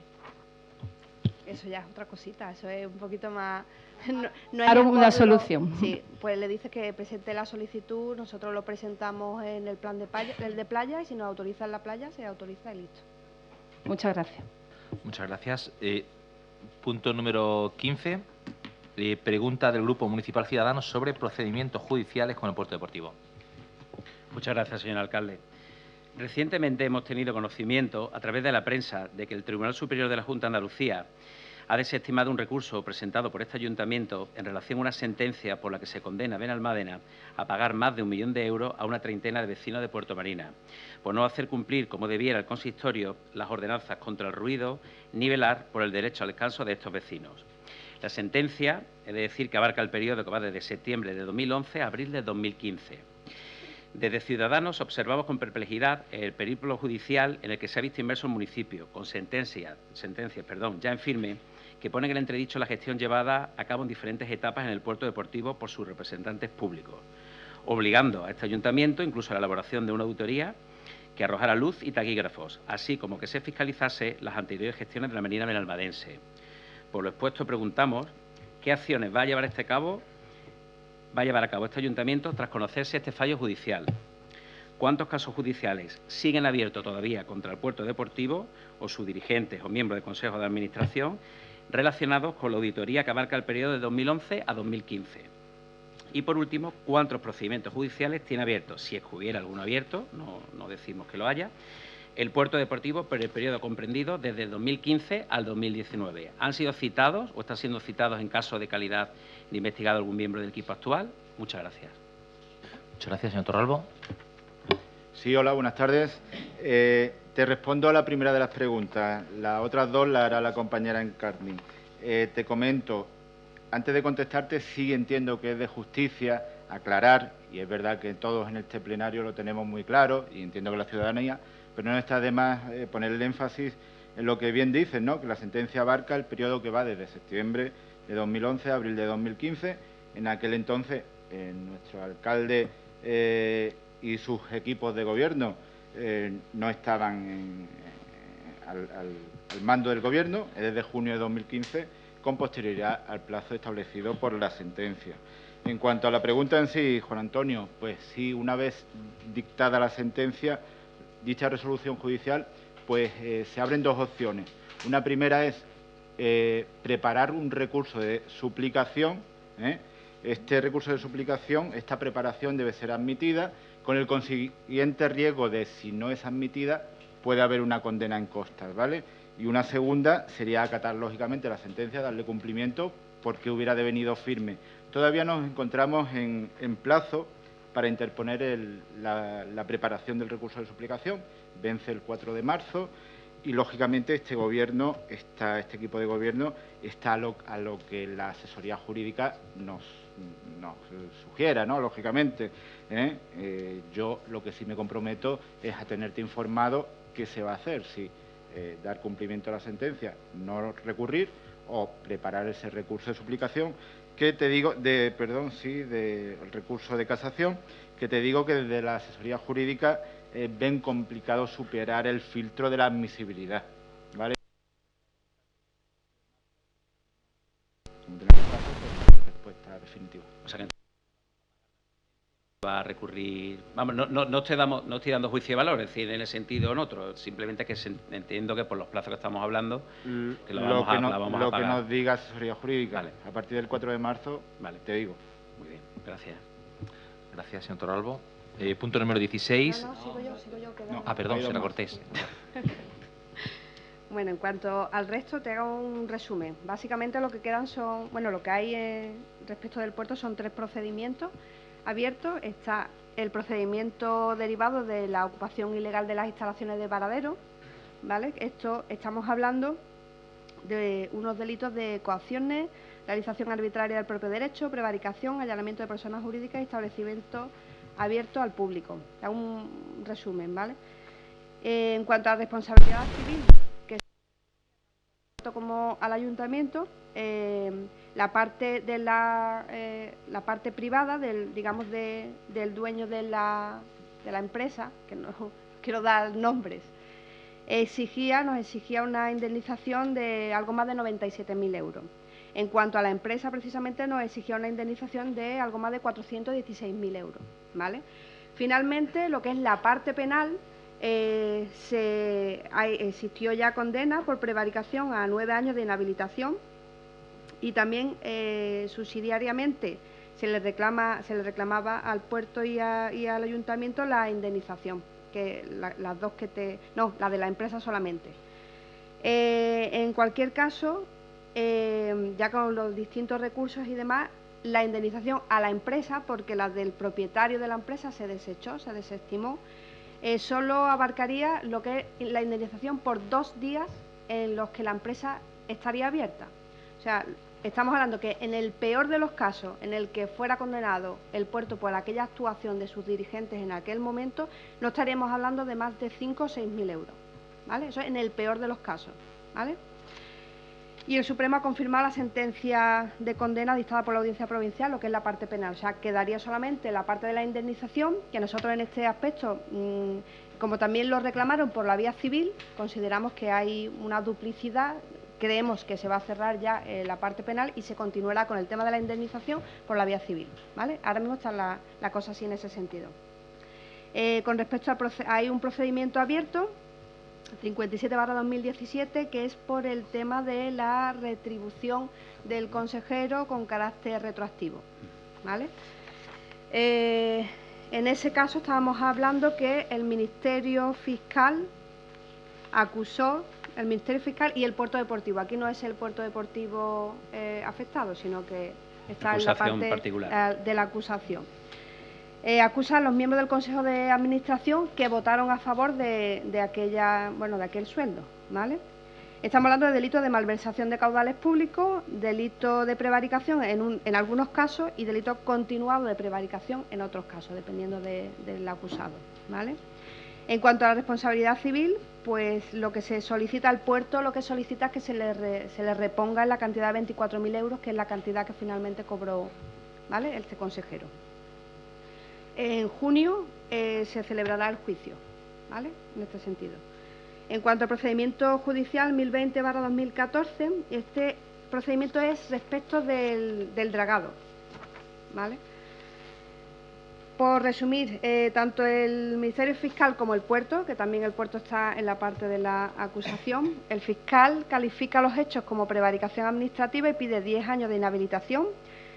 Eso ya es otra cosita, eso es un poquito más... No claro, una solución. Sí, pues le dice que presente la solicitud, nosotros lo presentamos en el plan de playa y si nos autorizan la playa, se autoriza y listo. Muchas gracias. Muchas gracias. Punto número 15. Pregunta del Grupo Municipal Ciudadanos sobre procedimientos judiciales con el puerto deportivo. Muchas gracias, señor alcalde. Recientemente hemos tenido conocimiento, a través de la prensa, de que el Tribunal Superior de la Junta de Andalucía ha desestimado un recurso presentado por este ayuntamiento en relación a una sentencia por la que se condena a Benalmádena a pagar más de 1 millón de euros a una treintena de vecinos de Puerto Marina, por no hacer cumplir como debiera el consistorio las ordenanzas contra el ruido ni velar por el derecho al descanso de estos vecinos. La sentencia, es decir, que abarca el periodo que va desde septiembre de 2011 a abril de 2015. Desde Ciudadanos observamos con perplejidad el periplo judicial en el que se ha visto inmerso el municipio, con sentencias ya en firme, que ponen en entredicho la gestión llevada a cabo en diferentes etapas en el puerto deportivo por sus representantes públicos, obligando a este ayuntamiento incluso a la elaboración de una auditoría que arrojara luz y taquígrafos, así como que se fiscalizase las anteriores gestiones de la Marina benalmadense. Por lo expuesto, preguntamos qué acciones va a llevar a cabo este ayuntamiento tras conocerse este fallo judicial. ¿Cuántos casos judiciales siguen abiertos todavía contra el puerto deportivo o sus dirigentes o miembros del Consejo de Administración relacionados con la auditoría que abarca el periodo de 2011 a 2015? Y, por último, ¿cuántos procedimientos judiciales tiene abiertos? Si es que hubiera alguno abierto, no decimos que lo haya, el puerto deportivo por el periodo comprendido desde el 2015 al 2019. ¿Han sido citados o están siendo citados en caso de calidad de investigado algún miembro del equipo actual? Muchas gracias. Muchas gracias, señor Torralbo. Sí, hola, buenas tardes. Te respondo a la primera de las preguntas. Las otras dos las hará la compañera Encarni. Te comento, antes de contestarte, sí entiendo que es de justicia aclarar, y es verdad que todos en este plenario lo tenemos muy claro, y entiendo que la ciudadanía, pero no está de más poner el énfasis en lo que bien dicen, ¿no?, que la sentencia abarca el periodo que va desde septiembre de 2011 a abril de 2015. En aquel entonces, nuestro alcalde y sus equipos de gobierno no estaban al mando del gobierno, es desde junio de 2015, con posterioridad al plazo establecido por la sentencia. En cuanto a la pregunta en sí, Juan Antonio, pues sí, una vez dictada la sentencia, dicha resolución judicial, pues se abren dos opciones. Una primera es preparar un recurso de suplicación. Este recurso de suplicación, esta preparación debe ser admitida, con el consiguiente riesgo de, si no es admitida, puede haber una condena en costas, ¿vale? Y una segunda sería acatar, lógicamente, la sentencia, darle cumplimiento, porque hubiera devenido firme. Todavía nos encontramos en plazo para interponer la preparación del recurso de suplicación. Vence el 4 de marzo y, lógicamente, este equipo de gobierno está a lo que la asesoría jurídica nos sugiera, ¿no?, lógicamente. Yo lo que sí me comprometo es a tenerte informado qué se va a hacer, si dar cumplimiento a la sentencia, no recurrir, o preparar ese recurso de suplicación, que te digo, del recurso de casación, que te digo que desde la asesoría jurídica ven complicado superar el filtro de la admisibilidad, ¿vale? Respuesta definitiva. O sea que va a recurrir. Vamos, no estoy dando juicio de valor, es decir, en el sentido o en otro. Simplemente que entiendo que por los plazos que estamos hablando, que lo vamos a pagar. Lo que nos diga asesoría jurídica, vale, a partir del 4 de marzo, vale, te digo. Muy bien, gracias. Gracias, señor Torralbo. Punto número 16. No, sigo yo. Perdón, señora Cortés. Bueno, en cuanto al resto, te hago un resumen. Básicamente lo que quedan son, lo que hay respecto del puerto son 3 procedimientos abiertos. Está el procedimiento derivado de la ocupación ilegal de las instalaciones de varadero, ¿vale? Esto estamos hablando de unos delitos de coacciones, realización arbitraria del propio derecho, prevaricación, allanamiento de personas jurídicas y establecimiento abierto al público. Te hago un resumen, ¿vale? En cuanto a responsabilidad civil, que como al ayuntamiento, la parte de la parte privada del dueño de la empresa, que no quiero dar nombres, nos exigía una indemnización de algo más de 97.000 euros. En cuanto a la empresa, precisamente nos exigía una indemnización de algo más de 416.000 euros, ¿vale? Finalmente, lo que es la parte penal, existió ya condena por prevaricación a 9 años de inhabilitación, y también subsidiariamente se le reclamaba al puerto y al ayuntamiento la indemnización, que las dos la de la empresa solamente. En cualquier caso, ya con los distintos recursos y demás, la indemnización a la empresa, porque la del propietario de la empresa se desechó, se desestimó, solo abarcaría lo que es la indemnización por 2 días en los que la empresa estaría abierta. O sea, estamos hablando que en el peor de los casos en el que fuera condenado el puerto por aquella actuación de sus dirigentes en aquel momento, no estaríamos hablando de más de 5 o 6.000 euros, ¿vale? Eso es en el peor de los casos, ¿vale? Y el Supremo ha confirmado la sentencia de condena dictada por la Audiencia Provincial, lo que es la parte penal. O sea, quedaría solamente la parte de la indemnización, que nosotros en este aspecto, como también lo reclamaron por la vía civil, consideramos que hay una duplicidad. Creemos que se va a cerrar ya la parte penal y se continuará con el tema de la indemnización por la vía civil, ¿vale? Ahora mismo está la cosa así en ese sentido. Con respecto hay un procedimiento abierto, 57/2017, que es por el tema de la retribución del consejero con carácter retroactivo, ¿vale? En ese caso estábamos hablando que el Ministerio Fiscal acusó, el Ministerio Fiscal y el puerto deportivo. Aquí no es el puerto deportivo afectado, sino que está en la parte particular de la acusación. Acusa a los miembros del Consejo de Administración que votaron a favor de aquel sueldo, ¿vale? Estamos hablando de delito de malversación de caudales públicos, delito de prevaricación en algunos casos y delito continuado de prevaricación en otros casos, dependiendo del acusado, ¿vale? En cuanto a la responsabilidad civil, pues lo que se solicita al puerto, lo que solicita es que se le reponga en la cantidad de 24.000 euros, que es la cantidad que finalmente cobró, ¿vale?, este consejero. En junio se celebrará el juicio, ¿vale?, en este sentido. En cuanto al procedimiento judicial 1020/2014, este procedimiento es respecto del dragado, ¿vale? Por resumir, tanto el Ministerio Fiscal como el puerto, que también el puerto está en la parte de la acusación, el fiscal califica los hechos como prevaricación administrativa y pide 10 años de inhabilitación,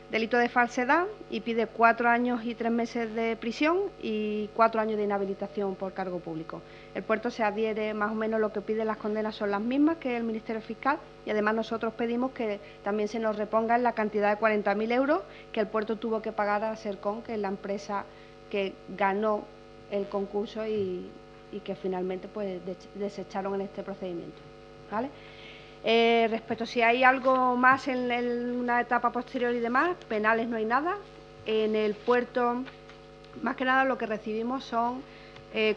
delito de falsedad, y pide 4 años y 3 meses de prisión y 4 años de inhabilitación por cargo público. El puerto se adhiere más o menos, lo que pide las condenas son las mismas que el Ministerio Fiscal, y además nosotros pedimos que también se nos reponga en la cantidad de 40.000 euros que el puerto tuvo que pagar a Sercon, que es la empresa que ganó el concurso y que finalmente pues desecharon en este procedimiento, ¿vale? Respecto a si hay algo más en una etapa posterior y demás, penales no hay nada. En el puerto, más que nada, lo que recibimos son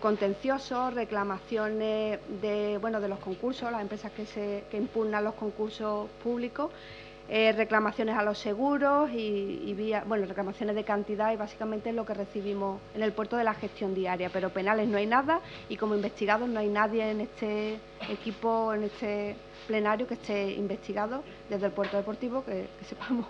contenciosos, reclamaciones de los concursos, las empresas que impugnan los concursos públicos, reclamaciones a los seguros y reclamaciones de cantidad, y básicamente es lo que recibimos en el puerto de la gestión diaria, pero penales no hay nada, y como investigados no hay nadie en este equipo, en este plenario, que esté investigado desde el puerto deportivo, que sepamos.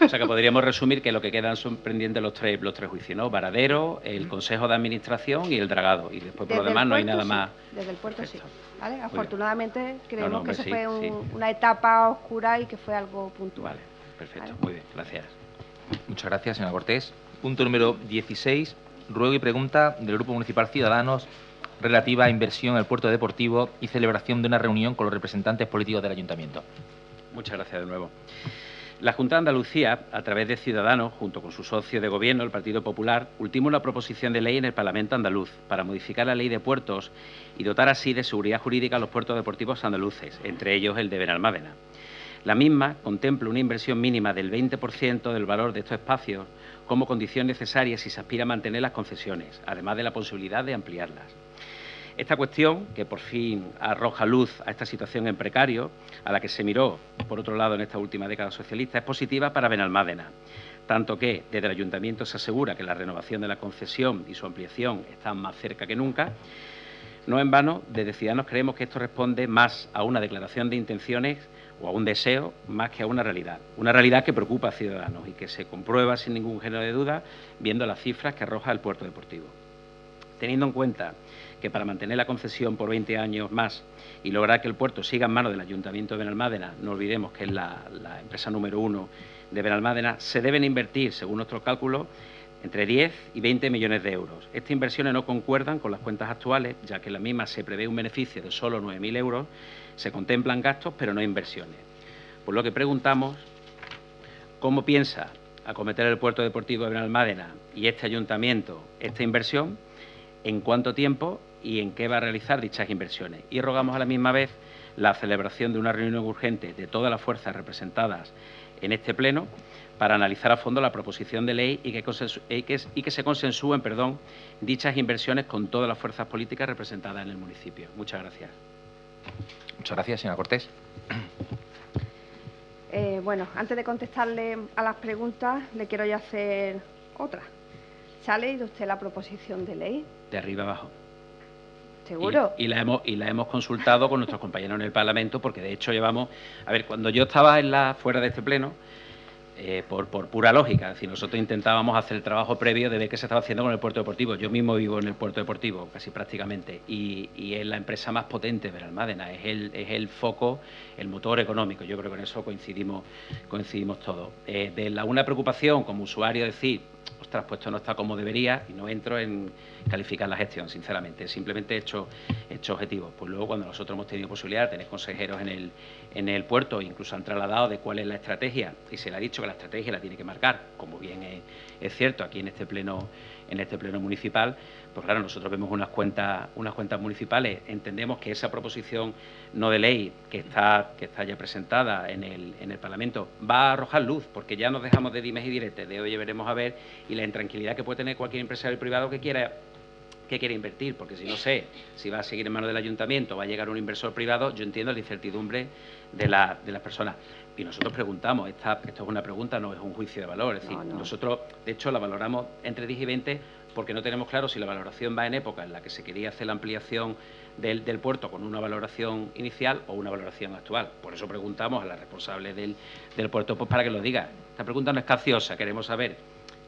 O sea que podríamos resumir que lo que quedan son pendientes los tres juicios, ¿no? Varadero, el Consejo de Administración y el dragado, y después por lo demás no hay nada más. Desde el puerto sí, ¿vale? Afortunadamente creemos que eso fue una etapa oscura y que fue algo puntual. Vale, perfecto, ¿vale? Muy bien, gracias. Muchas gracias, señora Cortés. Punto número 16, ruego y pregunta del Grupo Municipal Ciudadanos relativa a inversión en el puerto deportivo y celebración de una reunión con los representantes políticos del Ayuntamiento. Muchas gracias de nuevo. La Junta de Andalucía, a través de Ciudadanos, junto con su socio de gobierno, el Partido Popular, ultimó una proposición de ley en el Parlamento andaluz para modificar la ley de puertos y dotar así de seguridad jurídica a los puertos deportivos andaluces, entre ellos el de Benalmádena. La misma contempla una inversión mínima del 20% del valor de estos espacios como condición necesaria si se aspira a mantener las concesiones, además de la posibilidad de ampliarlas. Esta cuestión, que por fin arroja luz a esta situación en precario, a la que se miró, por otro lado, en esta última década socialista, es positiva para Benalmádena, tanto que desde el Ayuntamiento se asegura que la renovación de la concesión y su ampliación están más cerca que nunca. No en vano, desde Ciudadanos creemos que esto responde más a una declaración de intenciones o a un deseo más que a una realidad que preocupa a Ciudadanos y que se comprueba sin ningún género de duda viendo las cifras que arroja el puerto deportivo. Teniendo en cuenta que para mantener la concesión por 20 años más y lograr que el puerto siga en manos del Ayuntamiento de Benalmádena, no olvidemos que es la empresa número 1 de Benalmádena, se deben invertir, según nuestros cálculos, entre 10 y 20 millones de euros. Estas inversiones no concuerdan con las cuentas actuales, ya que en las mismas se prevé un beneficio de solo 9.000 euros, se contemplan gastos pero no inversiones. Por lo que preguntamos, ¿cómo piensa acometer el puerto deportivo de Benalmádena y este ayuntamiento esta inversión? ¿En cuánto tiempo y en qué va a realizar dichas inversiones? Y rogamos a la misma vez la celebración de una reunión urgente de todas las fuerzas representadas en este pleno para analizar a fondo la proposición de ley y que se consensúen dichas inversiones con todas las fuerzas políticas representadas en el municipio. Muchas gracias. Muchas gracias, señora Cortés. Bueno, antes de contestarle a las preguntas, le quiero ya hacer otra. ¿Se ha leído usted la proposición de ley? De arriba abajo. ¿Seguro? Y la hemos consultado con nuestros compañeros en el Parlamento, porque de hecho llevamos... A ver, cuando yo estaba fuera de este pleno, por pura lógica, es decir, nosotros intentábamos hacer el trabajo previo de ver qué se estaba haciendo con el puerto deportivo. Yo mismo vivo en el puerto deportivo, casi prácticamente, y es la empresa más potente de Benalmádena, es el foco, el motor económico. Yo creo que en eso coincidimos todos. Una preocupación como usuario, decir, ostras, pues esto no está como debería, y no entro en calificar la gestión, sinceramente, simplemente he hecho objetivos. Pues luego, cuando nosotros hemos tenido posibilidad de tener consejeros en el puerto, incluso han trasladado de cuál es la estrategia, y se le ha dicho que la estrategia la tiene que marcar, como bien es cierto aquí en este pleno municipal. Pues claro, nosotros vemos unas cuentas municipales, entendemos que esa proposición no de ley que está ya presentada en el Parlamento va a arrojar luz, porque ya nos dejamos de dimes y diretes, de oye, veremos a ver, y la intranquilidad que puede tener cualquier empresario privado que quiera invertir, porque si no sé si va a seguir en manos del ayuntamiento, va a llegar un inversor privado, yo entiendo la incertidumbre de las personas. Y nosotros preguntamos, esto es una pregunta, no es un juicio de valor, es decir, nosotros de hecho la valoramos entre 10 y 20 porque no tenemos claro si la valoración va en época en la que se quería hacer la ampliación del puerto con una valoración inicial o una valoración actual. Por eso preguntamos a la responsable del puerto, pues para que lo diga. Esta pregunta no es capciosa, queremos saber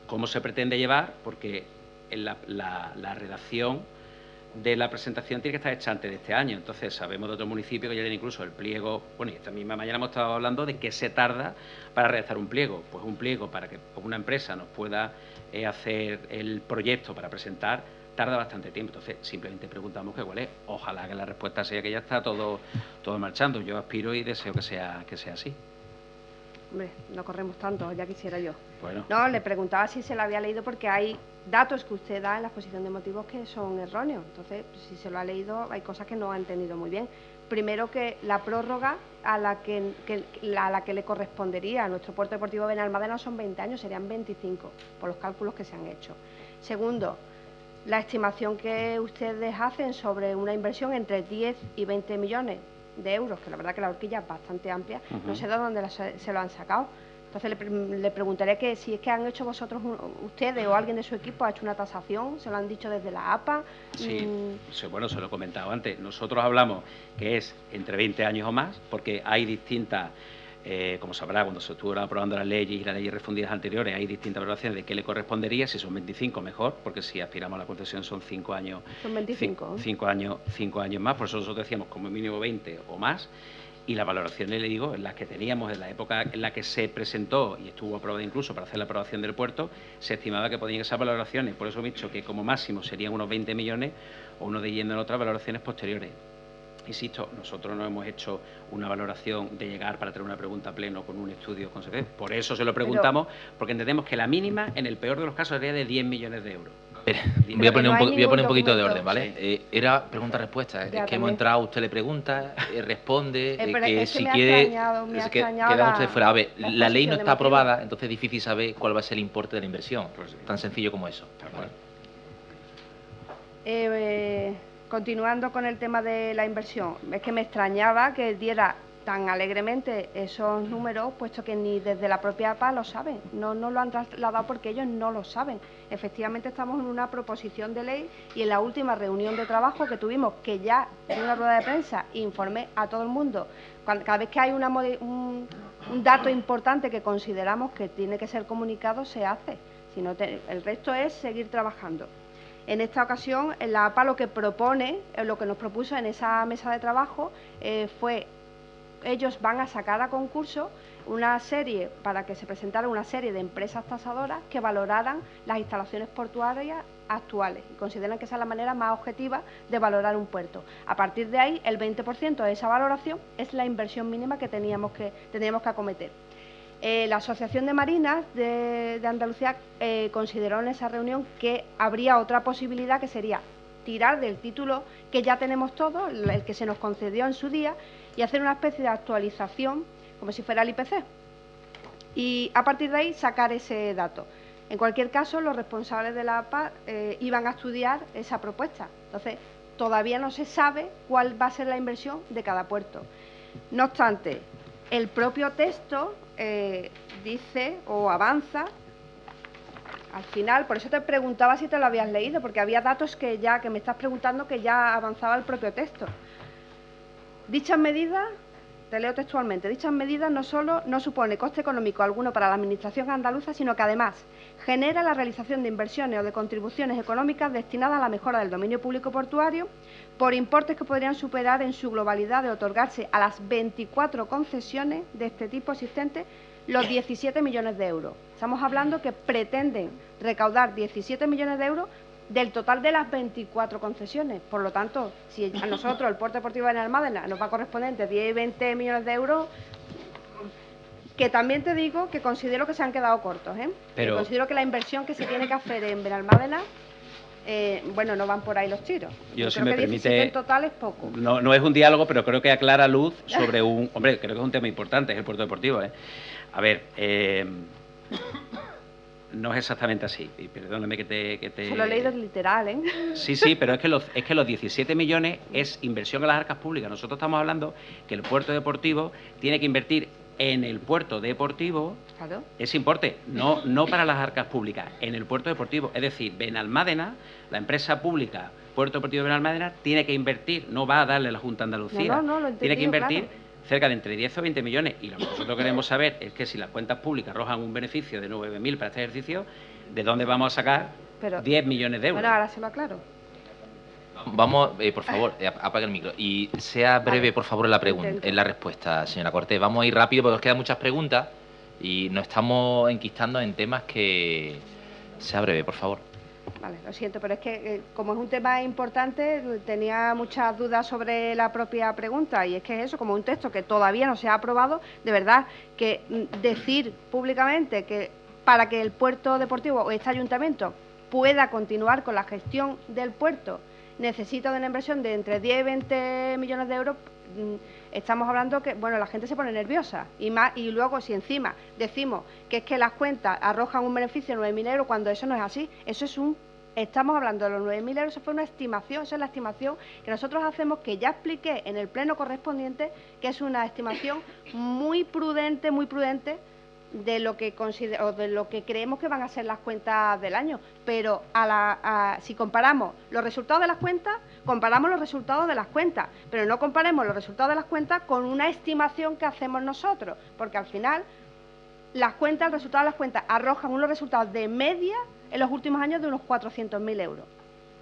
cómo se pretende llevar, porque la redacción de la presentación tiene que estar hecha antes de este año. Entonces, sabemos de otros municipios que ya tienen incluso el pliego. Bueno, y esta misma mañana hemos estado hablando de qué se tarda para redactar un pliego. Pues un pliego para que una empresa nos pueda hacer el proyecto para presentar tarda bastante tiempo. Entonces, simplemente preguntamos cuál es. Ojalá que la respuesta sea que ya está todo marchando. Yo aspiro y deseo que sea así. Hombre, no corremos tanto, ya quisiera yo. Bueno. No, le preguntaba si se lo había leído porque hay datos que usted da en la exposición de motivos que son erróneos. Entonces, si se lo ha leído, hay cosas que no ha entendido muy bien. Primero, que la prórroga a la que le correspondería a nuestro puerto deportivo Benalmádena son 20 años, serían 25, por los cálculos que se han hecho. Segundo, la estimación que ustedes hacen sobre una inversión entre 10 y 20 millones de euros, que la verdad que la horquilla es bastante amplia, no sé de dónde se lo han sacado. Entonces le preguntaré que si es que han hecho vosotros, ustedes o alguien de su equipo ha hecho una tasación, se lo han dicho desde la APA. Sí, bueno, se lo he comentado antes. Nosotros hablamos que es entre 20 años o más, porque hay distintas, como sabrá, cuando se estuvo aprobando las leyes y las leyes refundidas anteriores, hay distintas valoraciones de qué le correspondería. Si son 25, mejor, porque si aspiramos a la concesión son 5 años. Son 25. 5 años más, por eso nosotros decíamos como mínimo 20 o más. Y las valoraciones, le digo, las que teníamos en la época en la que se presentó y estuvo aprobada incluso para hacer la aprobación del puerto, se estimaba que podían esas valoraciones. Por eso he dicho que como máximo serían unos 20 millones o uno de yendo en otras valoraciones posteriores. Insisto, nosotros no hemos hecho una valoración de llegar para tener una pregunta a pleno con un estudio consecutivo. Por eso se lo preguntamos, porque entendemos que la mínima, en el peor de los casos, sería de 10 millones de euros. Voy a poner un poquito de orden, ¿vale? Sí. Era pregunta-respuesta. Es que hemos entrado, usted le pregunta, responde, que si quiere, quedan ustedes fuera. A ver, la ley no está aprobada, entonces es difícil saber cuál va a ser el importe de la inversión. Pues, tan sencillo como eso. Continuando con el tema de la inversión, es que me extrañaba que diera tan alegremente esos números, puesto que ni desde la propia APA lo saben, no lo han trasladado porque ellos no lo saben. Efectivamente estamos en una proposición de ley y en la última reunión de trabajo que tuvimos, que ya en una rueda de prensa informé a todo el mundo, cada vez que hay un dato importante que consideramos que tiene que ser comunicado, se hace, el resto es seguir trabajando. En esta ocasión, la APA lo que nos propuso en esa mesa de trabajo fue ellos van a sacar a concurso una serie, para que se presentara una serie de empresas tasadoras que valoraran las instalaciones portuarias actuales y consideran que esa es la manera más objetiva de valorar un puerto. A partir de ahí, el 20% de esa valoración es la inversión mínima que teníamos que acometer. La Asociación de Marinas de Andalucía consideró en esa reunión que habría otra posibilidad, que sería tirar del título que ya tenemos todos, el que se nos concedió en su día, y hacer una especie de actualización como si fuera el IPC, y a partir de ahí sacar ese dato. En cualquier caso, los responsables de la APA iban a estudiar esa propuesta. Entonces, todavía no se sabe cuál va a ser la inversión de cada puerto. No obstante, el propio texto dice o avanza al final. Por eso te preguntaba si te lo habías leído, porque había datos que me estás preguntando que ya avanzaba el propio texto. Dichas medidas, te leo textualmente, dichas medidas no solo no supone coste económico alguno para la Administración andaluza, sino que además genera la realización de inversiones o de contribuciones económicas destinadas a la mejora del dominio público portuario por importes que podrían superar en su globalidad de otorgarse a las 24 concesiones de este tipo existentes los 17 millones de euros. Estamos hablando que pretenden recaudar 17 millones de euros del total de las 24 concesiones. Por lo tanto, si a nosotros, el Puerto Deportivo de Benalmádena, nos va a corresponder entre 10 y 20 millones de euros, que también te digo que considero que se han quedado cortos, ¿eh? Pero considero que la inversión que se tiene que hacer en Benalmádena, bueno, no van por ahí los tiros. Yo, si creo me que permite, 17 en total es poco. No es un diálogo, pero creo que aclara luz sobre un... Hombre, creo que es un tema importante, es el puerto deportivo, ¿eh? A ver, no es exactamente así, y perdóname que te... Se lo he leído literal, ¿eh? Sí, pero es que los 17 millones es inversión en las arcas públicas. Nosotros estamos hablando que el puerto deportivo tiene que invertir en el puerto deportivo, Claro. ese importe, no para las arcas públicas, en el puerto deportivo. Es decir, Benalmádena, la empresa pública Puerto Deportivo de Benalmádena, tiene que invertir, no va a darle la Junta de Andalucía, No, lo he tiene que entendido, invertir claro. cerca de entre 10 o 20 millones. Y lo que nosotros queremos saber es que si las cuentas públicas arrojan un beneficio de 9.000 para este ejercicio, ¿de dónde vamos a sacar 10 millones de euros? Bueno, ahora se lo aclaro. Vamos, por favor, apague el micro. Y sea breve, Vale. por favor, en la respuesta, señora Cortés. Vamos a ir rápido porque nos quedan muchas preguntas y nos estamos enquistando en temas que... Sea breve, por favor. Vale, lo siento, pero es que como es un tema importante, tenía muchas dudas sobre la propia pregunta, y es que es eso, como un texto que todavía no se ha aprobado, de verdad, que decir públicamente que para que el puerto deportivo o este ayuntamiento pueda continuar con la gestión del puerto necesita de una inversión de entre 10 y 20 millones de euros, estamos hablando que, bueno, la gente se pone nerviosa, y luego si encima decimos que es que las cuentas arrojan un beneficio de 9.000 euros cuando eso no es así, eso es estamos hablando de los 9.000 euros, eso fue una estimación, esa es la estimación que nosotros hacemos, que ya expliqué en el pleno correspondiente, que es una estimación muy prudente de lo que de lo que creemos que van a ser las cuentas del año, pero si comparamos los resultados de las cuentas, comparamos los resultados de las cuentas, pero no comparemos los resultados de las cuentas con una estimación que hacemos nosotros, porque al final las cuentas, el resultado de las cuentas arrojan unos resultados de media en los últimos años de unos 400.000 euros,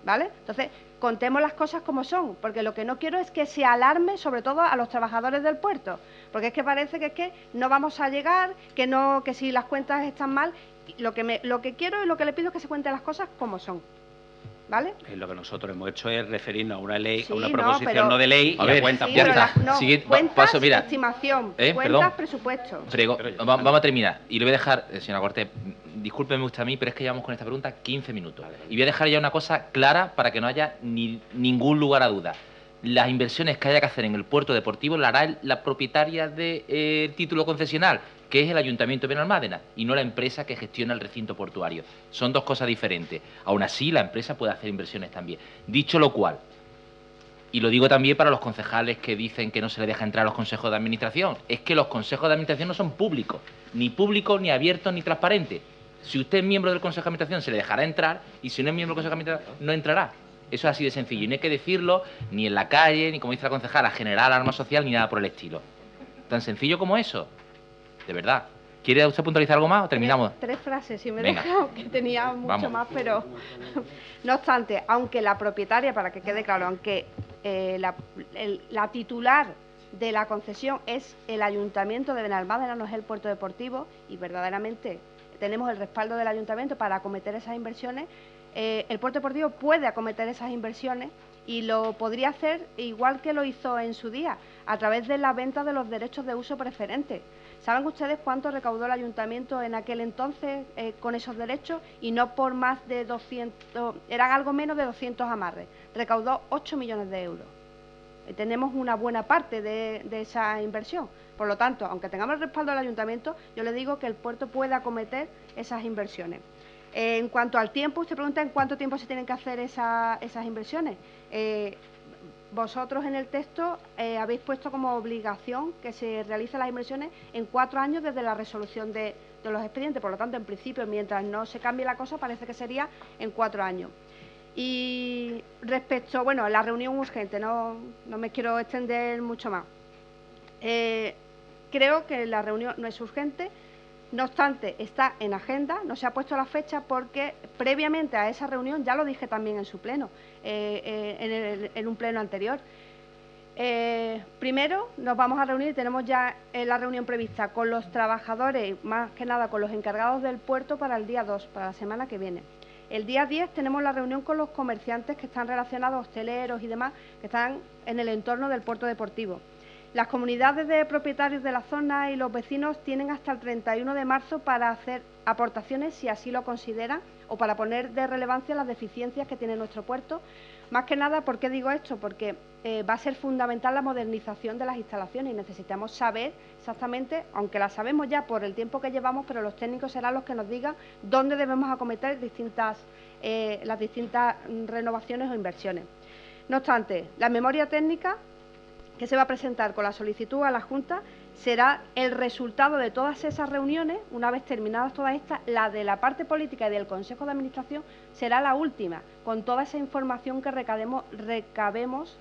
¿vale? Entonces, contemos las cosas como son, porque lo que no quiero es que se alarme sobre todo a los trabajadores del puerto, porque es que parece que no vamos a llegar, que si las cuentas están mal. Lo que quiero y lo que le pido es que se cuenten las cosas como son, ¿vale? Lo que nosotros hemos hecho es referirnos a una ley, Sí, a una no, proposición pero- no de ley A y ver, a cuentas Sí, ya pero públicas. está. Siguiente, cuentas, paso, mira. estimación, cuentas, Perdón. presupuesto. Vamos a terminar. Y le voy a dejar, señora Cortés, discúlpeme usted a mí, pero es que llevamos con esta pregunta 15 minutos. Y voy a dejar ya una cosa clara para que no haya ningún lugar a duda. Las inversiones que haya que hacer en el puerto deportivo la hará la propietaria del título concesional, que es el Ayuntamiento de Benalmádena, y no la empresa que gestiona el recinto portuario. Son dos cosas diferentes. Aún así, la empresa puede hacer inversiones también. Dicho lo cual, y lo digo también para los concejales que dicen que no se les deja entrar a los consejos de administración, es que los consejos de administración no son públicos, ni abiertos, ni transparentes. Si usted es miembro del consejo de administración, se le dejará entrar, y si no es miembro del consejo de administración, no entrará. Eso es así de sencillo, y no hay que decirlo ni en la calle, ni como dice la concejala, generar alarma social, ni nada por el estilo. Tan sencillo como eso. De verdad. ¿Quiere usted puntualizar algo más o terminamos? Tres frases, si me Venga. deja, que tenía mucho Vamos. más, pero no obstante, aunque la propietaria, para que quede claro, aunque la titular de la concesión es el Ayuntamiento de Benalmádena, no es el puerto deportivo, y verdaderamente tenemos el respaldo del Ayuntamiento para acometer esas inversiones, el puerto deportivo puede acometer esas inversiones y lo podría hacer igual que lo hizo en su día, a través de la venta de los derechos de uso preferente. ¿Saben ustedes cuánto recaudó el Ayuntamiento en aquel entonces con esos derechos? Y no por más de 200, eran algo menos de 200 amarres. Recaudó 8 millones de euros. Tenemos una buena parte de esa inversión. Por lo tanto, aunque tengamos el respaldo del Ayuntamiento, yo le digo que el puerto puede acometer esas inversiones. En cuanto al tiempo, usted pregunta en cuánto tiempo se tienen que hacer esas inversiones. Vosotros en el texto habéis puesto como obligación que se realicen las inversiones en 4 años desde la resolución de los expedientes. Por lo tanto, en principio, mientras no se cambie la cosa, parece que sería en 4 años. Y respecto, bueno, a la reunión urgente, no me quiero extender mucho más. Creo que la reunión no es urgente. No obstante, está en agenda, no se ha puesto la fecha porque previamente a esa reunión, ya lo dije también en su pleno, en un pleno anterior. Primero nos vamos a reunir, tenemos ya la reunión prevista con los trabajadores, más que nada con los encargados del puerto para el día 2, para la semana que viene. El día 10 tenemos la reunión con los comerciantes que están relacionados, hosteleros y demás, que están en el entorno del puerto deportivo. Las comunidades de propietarios de la zona y los vecinos tienen hasta el 31 de marzo para hacer aportaciones, si así lo consideran, o para poner de relevancia las deficiencias que tiene nuestro puerto. Más que nada, ¿por qué digo esto? Porque va a ser fundamental la modernización de las instalaciones y necesitamos saber exactamente, aunque la sabemos ya por el tiempo que llevamos, pero los técnicos serán los que nos digan dónde debemos acometer las distintas renovaciones o inversiones. No obstante, la memoria técnica que se va a presentar con la solicitud a la Junta será el resultado de todas esas reuniones. Una vez terminadas todas estas, la de la parte política y del Consejo de Administración será la última, con toda esa información que recabemos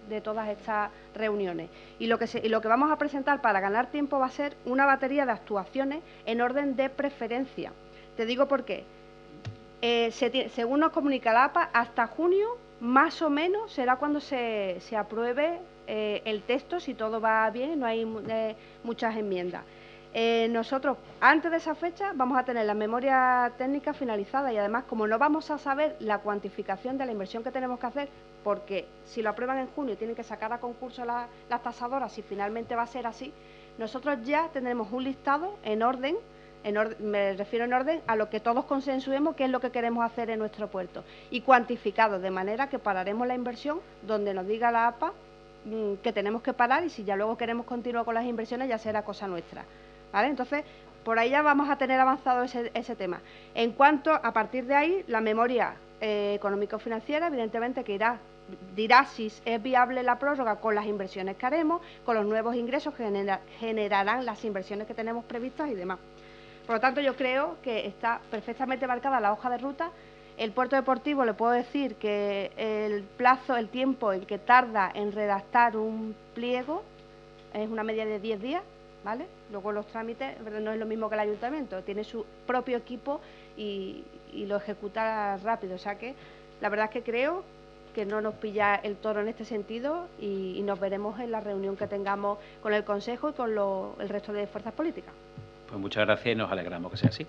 de todas estas reuniones. Y lo que vamos a presentar para ganar tiempo va a ser una batería de actuaciones en orden de preferencia. Te digo por qué. Según nos comunica la APA, hasta junio, más o menos, será cuando se apruebe el texto, si todo va bien, no hay muchas enmiendas. Nosotros, antes de esa fecha, vamos a tener la memoria técnica finalizada y además, como no vamos a saber la cuantificación de la inversión que tenemos que hacer, porque si lo aprueban en junio tienen que sacar a concurso las tasadoras, si finalmente va a ser así, nosotros ya tendremos un listado en orden, me refiero en orden a lo que todos consensuemos qué es lo que queremos hacer en nuestro puerto y cuantificado, de manera que pararemos la inversión donde nos diga la APA que tenemos que parar, y si ya luego queremos continuar con las inversiones ya será cosa nuestra, ¿vale? Entonces, por ahí ya vamos a tener avanzado ese tema. En cuanto, a partir de ahí, la memoria económico-financiera, evidentemente que dirá si es viable la prórroga con las inversiones que haremos, con los nuevos ingresos que generarán las inversiones que tenemos previstas y demás. Por lo tanto, yo creo que está perfectamente marcada la hoja de ruta. El puerto deportivo, le puedo decir que el tiempo en que tarda en redactar un pliego es una media de 10 días, ¿vale? Luego los trámites, no es lo mismo que el ayuntamiento, tiene su propio equipo y lo ejecuta rápido. O sea que la verdad es que creo que no nos pilla el toro en este sentido y nos veremos en la reunión que tengamos con el Consejo y con el resto de fuerzas políticas. Pues muchas gracias y nos alegramos que sea así.